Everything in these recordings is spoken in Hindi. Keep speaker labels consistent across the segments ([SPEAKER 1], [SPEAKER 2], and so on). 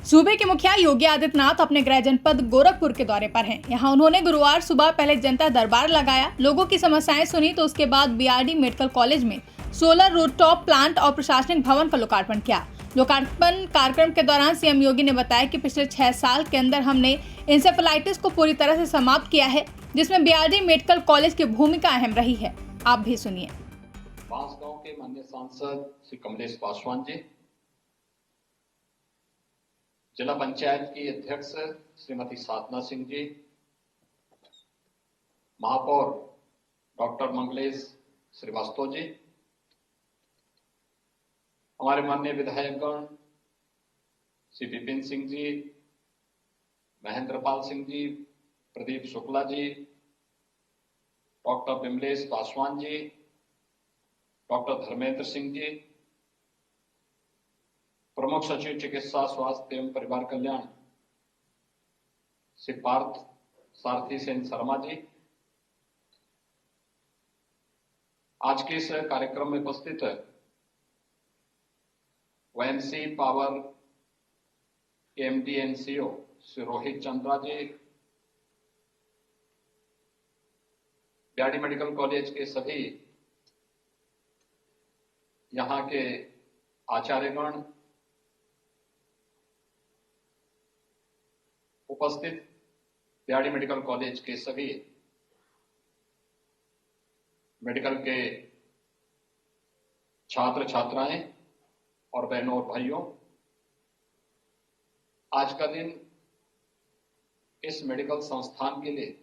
[SPEAKER 1] सूबे के मुखिया योगी आदित्यनाथ अपने गृह जनपद गोरखपुर के दौरे पर हैं। यहां उन्होंने गुरुवार सुबह पहले जनता दरबार लगाया, लोगों की समस्याएं सुनी, तो उसके बाद बीआरडी मेडिकल कॉलेज में सोलर रूफटॉप प्लांट और प्रशासनिक भवन का लोकार्पण किया। लोकार्पण कार्यक्रम के दौरान सीएम योगी ने बताया कि पिछले 6 साल के अंदर हमने इंसेफेलाइटिस को पूरी तरह से समाप्त किया है, जिसमें बीआरडी मेडिकल कॉलेज की भूमिका अहम रही है। आप भी सुनिए।
[SPEAKER 2] बांसगांव के माननीय सांसद श्री कमलेश पासवान जी, जिला पंचायत की अध्यक्ष श्रीमती साधना सिंह जी, महापौर डॉक्टर मंगलेश श्रीवास्तव जी, हमारे माननीय विधायकगण श्री विपिन सिंह जी, महेंद्रपाल सिंह जी, प्रदीप शुक्ला जी, डॉक्टर विमलेश पासवान जी, डॉक्टर धर्मेंद्र सिंह जी, प्रमुख सचिव चिकित्सा स्वास्थ्य एवं परिवार कल्याण श्री पार्थ सारथी सेन शर्मा जी, आज के इस कार्यक्रम में उपस्थित YMC power MD NCO Shri Rohit Chandra ji, BRD medical college के सभी यहां के आचार्यगण, उपस्थित बीआरडी मेडिकल कॉलेज के सभी मेडिकल के छात्र छात्राएं और बहनों और भाइयों, आज का दिन इस मेडिकल संस्थान के लिए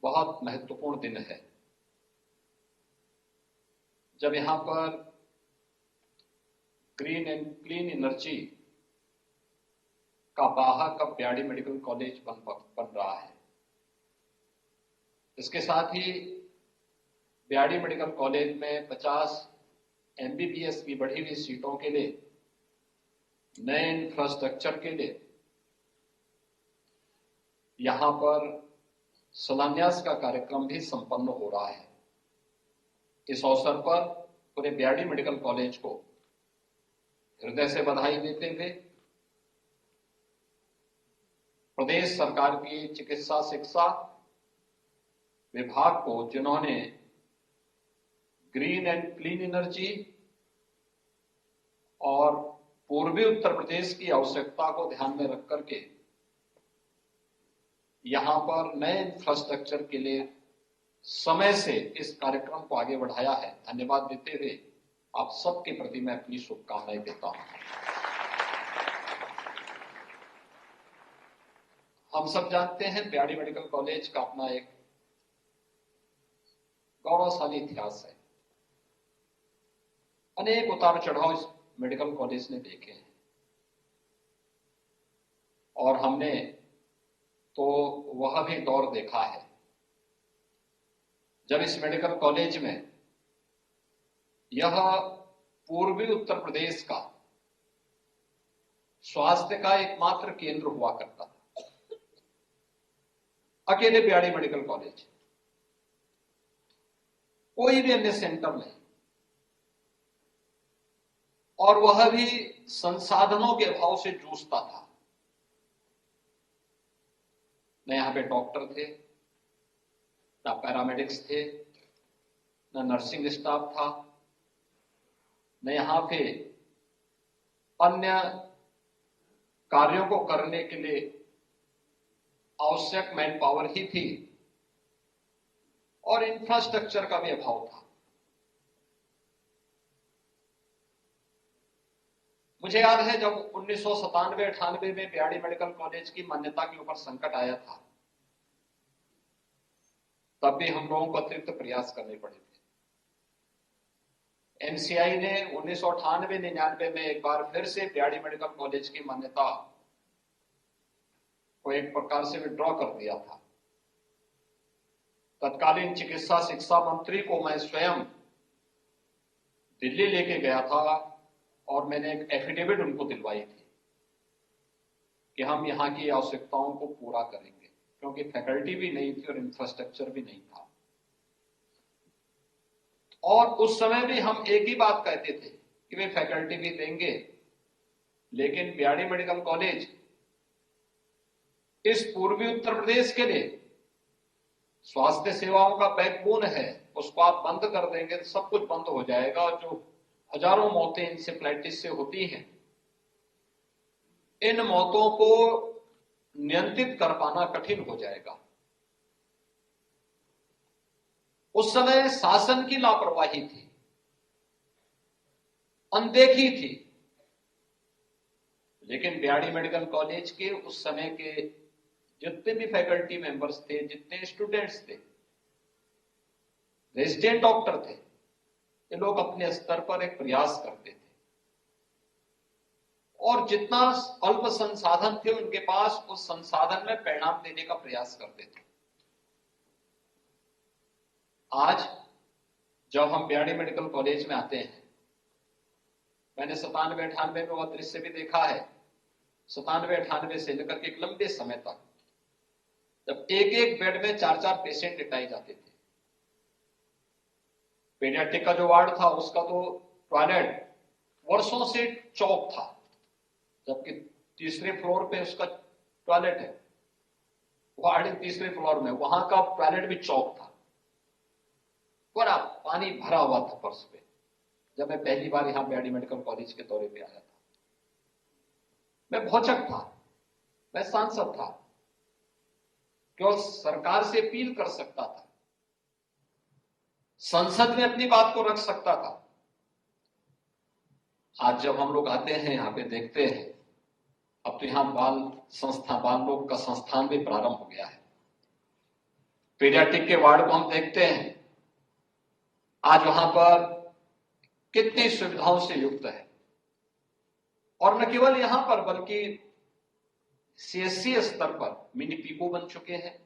[SPEAKER 2] बहुत महत्वपूर्ण दिन है। जब यहां पर ग्रीन एंड क्लीन एनर्जी का वाहक अब बीआरडी मेडिकल कॉलेज बन रहा है। इसके साथ ही बीआरडी मेडिकल कॉलेज में 50 एमबीबीएस की बढ़ी हुई सीटों के लिए नए इंफ्रास्ट्रक्चर के लिए यहां पर शिलान्यास का कार्यक्रम भी संपन्न हो रहा है। इस अवसर पर पूरे बीआरडी मेडिकल कॉलेज को हृदय से बधाई देते हुए प्रदेश सरकार की चिकित्सा शिक्षा विभाग को, जिन्होंने ग्रीन एंड क्लीन एनर्जी और पूर्वी उत्तर प्रदेश की आवश्यकता को ध्यान में रख करके यहां पर नए इंफ्रास्ट्रक्चर के लिए समय से इस कार्यक्रम को आगे बढ़ाया है, धन्यवाद देते हुए आप सबके प्रति मैं अपनी शुभकामनाएं देता हूं। हम सब जानते हैं बीआरडी मेडिकल कॉलेज का अपना एक गौरवशाली इतिहास है। अनेक उतार चढ़ाव इस मेडिकल कॉलेज ने देखे हैं और हमने तो वह भी दौर देखा है जब इस मेडिकल कॉलेज में यह पूर्वी उत्तर प्रदेश का स्वास्थ्य का एकमात्र केंद्र हुआ करता था। अकेले बीआरडी मेडिकल कॉलेज, कोई भी अन्य सेंटर नहीं, और वह भी संसाधनों के अभाव से जूझता था। न यहां पे डॉक्टर थे, न पैरामेडिक्स थे, न नर्सिंग स्टाफ था, न यहां पे अन्य कार्यों को करने के लिए आवश्यक मैन पावर ही थी, और इंफ्रास्ट्रक्चर का भी अभाव था। मुझे याद है जब 1997-98 में बीआरडी मेडिकल कॉलेज की मान्यता के ऊपर संकट आया था, तब भी हम लोगों को अतिरिक्त प्रयास करने पड़े थे। एमसीआई ने 1998-99 में एक बार फिर से बीआरडी मेडिकल कॉलेज की मान्यता को एक प्रकार से विड्रॉ कर दिया था। तत्कालीन चिकित्सा शिक्षा मंत्री को मैं स्वयं दिल्ली लेके गया था और मैंने एक एफिडेविट उनको दिलवाई थी कि हम यहाँ की आवश्यकताओं को पूरा करेंगे, क्योंकि फैकल्टी भी नहीं थी और इंफ्रास्ट्रक्चर भी नहीं था। और उस समय भी हम एक ही बात कहते थे कि वे फैकल्टी भी देंगे लेकिन बीआरडी मेडिकल कॉलेज इस पूर्वी उत्तर प्रदेश के लिए स्वास्थ्य सेवाओं का बैकबोन है। उसको आप बंद कर देंगे तो सब कुछ बंद हो जाएगा, और जो हजारों मौतें इंसेफ्लाइटिस से होती हैं, इन मौतों को नियंत्रित कर पाना कठिन हो जाएगा। उस समय शासन की लापरवाही थी, अनदेखी थी, लेकिन बीआरडी मेडिकल कॉलेज के उस समय के जितने भी फैकल्टी मेंबर्स थे, जितने स्टूडेंट्स थे, रेजिडेंट डॉक्टर थे, ये लोग अपने स्तर पर एक प्रयास करते थे, और जितना अल्प संसाधन थे उनके पास, उस संसाधन में परिणाम देने का प्रयास करते थे। आज जब हम बीआरडी मेडिकल कॉलेज में आते हैं, मैंने 97-98 में वह दृश्य भी देखा है। 97-98 से लेकर के एक लंबे समय तक जब एक एक बेड में 4-4 पेशेंट लिटाए जाते थे। पीडियाट्रिक का जो वार्ड था उसका तो टॉयलेट वर्षों से चौक था, जबकि तीसरे फ्लोर पे उसका टॉयलेट है। वार्ड तीसरे फ्लोर में, वहां का टॉयलेट भी चौक था, पूरा पानी भरा हुआ था फर्श पे। जब मैं पहली बार यहां बीआरडी मेडिकल कॉलेज के दौरे पे आया था, मैं भौचक था, मैं सांसद था, केवल सरकार से अपील कर सकता था, संसद में अपनी बात को रख सकता था। आज जब हम लोग आते हैं यहां पे, देखते हैं अब तो यहां बाल रोग का संस्थान भी प्रारंभ हो गया है। पीडियाट्रिक के वार्ड को हम देखते हैं, आज वहां पर कितनी सुविधाओं से युक्त है, और न केवल यहां पर बल्कि सीएससी स्तर पर मिनी पीको बन चुके हैं,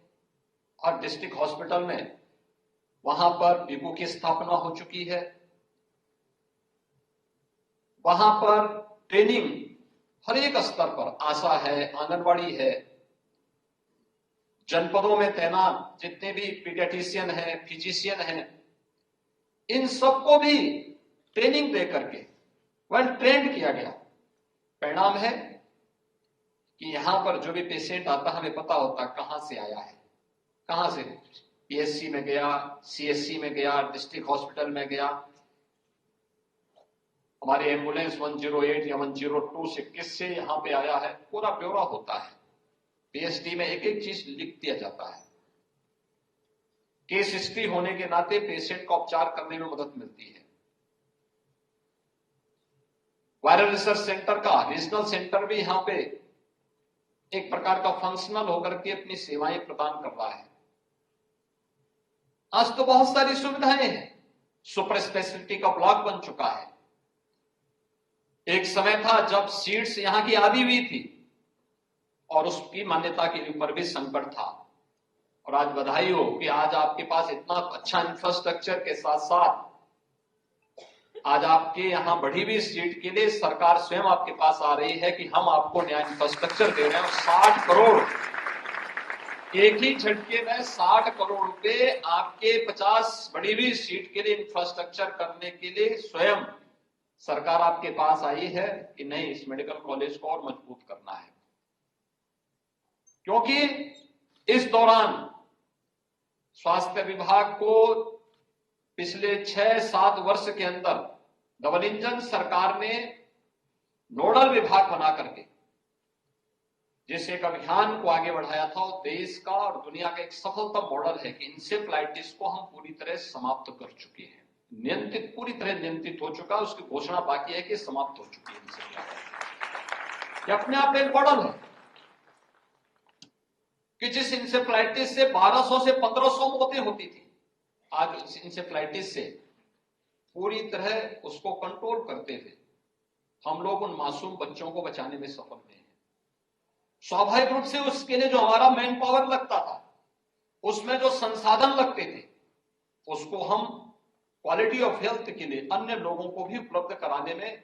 [SPEAKER 2] और डिस्ट्रिक्ट हॉस्पिटल में वहां पर पीको की स्थापना हो चुकी है। वहां पर ट्रेनिंग हर एक स्तर पर, आशा है, आंगनवाड़ी है, जनपदों में तैनात जितने भी पीडियाट्रिशियन हैं, फिजिशियन हैं, इन सबको भी ट्रेनिंग दे करके वेल ट्रेंड किया गया। परिणाम है कि यहां पर जो भी पेशेंट आता, हमें पता होता कहां से आया है, कहां से, पीएससी में गया, सीएससी में गया, डिस्ट्रिक्ट हॉस्पिटल में गया, हमारे एम्बुलेंस 108 या 102 से किससे यहां पे आया है, पूरा ब्यौरा होता है। पीएसडी में एक एक चीज लिख दिया जाता है। केस हिस्ट्री होने के नाते पेशेंट का उपचार करने में मदद मिलती है। वायरल रिसर्च सेंटर का रीजनल सेंटर भी यहां पे एक प्रकार का फंक्शनल होकर के अपनी सेवाएं प्रदान कर रहा है। आज तो बहुत सारी सुविधाएं हैं, सुपर स्पेशलिटी का ब्लॉक बन चुका है। एक समय था जब सीट्स यहां की आधी हुई थी और उसकी मान्यता के ऊपर भी संकट था, और आज बधाई हो कि आज आपके पास इतना अच्छा इंफ्रास्ट्रक्चर के साथ साथ आज आपके यहां बढ़ी हुई सीट के लिए सरकार स्वयं आपके पास आ रही है कि हम आपको नया इंफ्रास्ट्रक्चर दे रहे हैं। 60 करोड़, एक ही झटके में 60 करोड़ रुपए आपके 50 बढ़ी हुई सीट के लिए इंफ्रास्ट्रक्चर करने के लिए स्वयं सरकार आपके पास आई है कि नहीं, इस मेडिकल कॉलेज को और मजबूत करना है। क्योंकि इस दौरान स्वास्थ्य विभाग को पिछले 6-7 वर्ष के अंदर डबल इंजन सरकार ने नोडल विभाग बना करके जिस एक अभियान को आगे बढ़ाया था, वो देश का और दुनिया का एक सफलतम मॉडल है कि इंसेफ्लाइटिस को हम पूरी तरह समाप्त कर चुके हैं। नियंत्रित, पूरी तरह नियंत्रित हो चुका, उसकी घोषणा बाकी है कि समाप्त हो चुकी है इंसेफ्लाइटिस। ये अपने आप एक मॉडल है कि जिस इंसेफ्लाइटिस से 1200 से 1500 मौतें होती थी, आज उस इंसेफ्लाइटिस से पूरी तरह उसको कंट्रोल करते थे हम लोग उन मासूम बच्चों को बचाने में सफल हुए हैं। स्वाभाविक रूप से उसके लिए जो हमारा मैन पावर लगता था, उसमें जो संसाधन लगते थे, उसको हम क्वालिटी ऑफ हेल्थ के लिए अन्य लोगों को भी उपलब्ध कराने में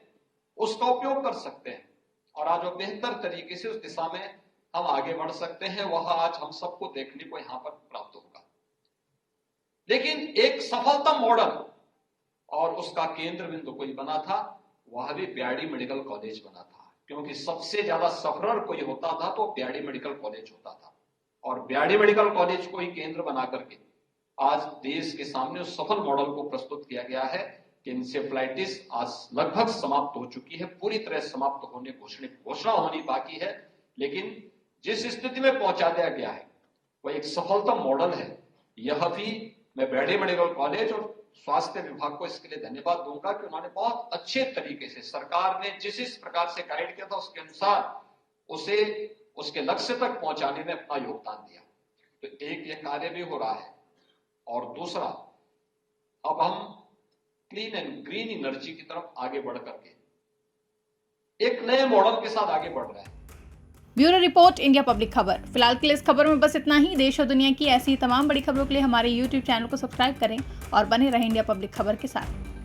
[SPEAKER 2] उसका उपयोग कर सकते हैं, और आज वो बेहतर तरीके से उस दिशा में हम आगे बढ़ सकते हैं। वह आज हम सबको देखने को यहां पर प्राप्त होगा। लेकिन एक सफलतम मॉडल और उसका केंद्र बिंदु कोई बना था, वह भी बीआरडी मेडिकल कॉलेज बना था। क्योंकि सबसे ज्यादा सफरर कोई होता था तो बीआरडी मेडिकल कॉलेज होता था, और बीआरडी मेडिकल कॉलेज को ही केंद्र बना करके आज देश के सामने उस सफल मॉडल को प्रस्तुत किया गया है कि इंसेफ्लाइटिस आज लगभग समाप्त हो चुकी है, पूरी तरह समाप्त होने घोषणा होनी बाकी है, लेकिन जिस स्थिति में पहुंचा दिया गया है वह एक सफलतम मॉडल है। यह भी मैं बीआरडी मेडिकल कॉलेज और स्वास्थ्य विभाग को इसके लिए धन्यवाद दूंगा कि उन्होंने बहुत अच्छे तरीके से, सरकार ने जिस प्रकार से गाइड किया था उसके अनुसार उसे उसके लक्ष्य तक पहुंचाने में अपना योगदान दिया। तो एक यह कार्य भी हो रहा है, और दूसरा अब हम क्लीन एंड ग्रीन एनर्जी की तरफ आगे बढ़ करके एक नए मॉडल के साथ आगे बढ़ रहे हैं।
[SPEAKER 1] ब्यूरो रिपोर्ट, इंडिया पब्लिक खबर। फिलहाल के लिए इस खबर में बस इतना ही। देश और दुनिया की ऐसी तमाम बड़ी खबरों के लिए हमारे YouTube चैनल को सब्सक्राइब करें और बने रहें इंडिया पब्लिक खबर के साथ।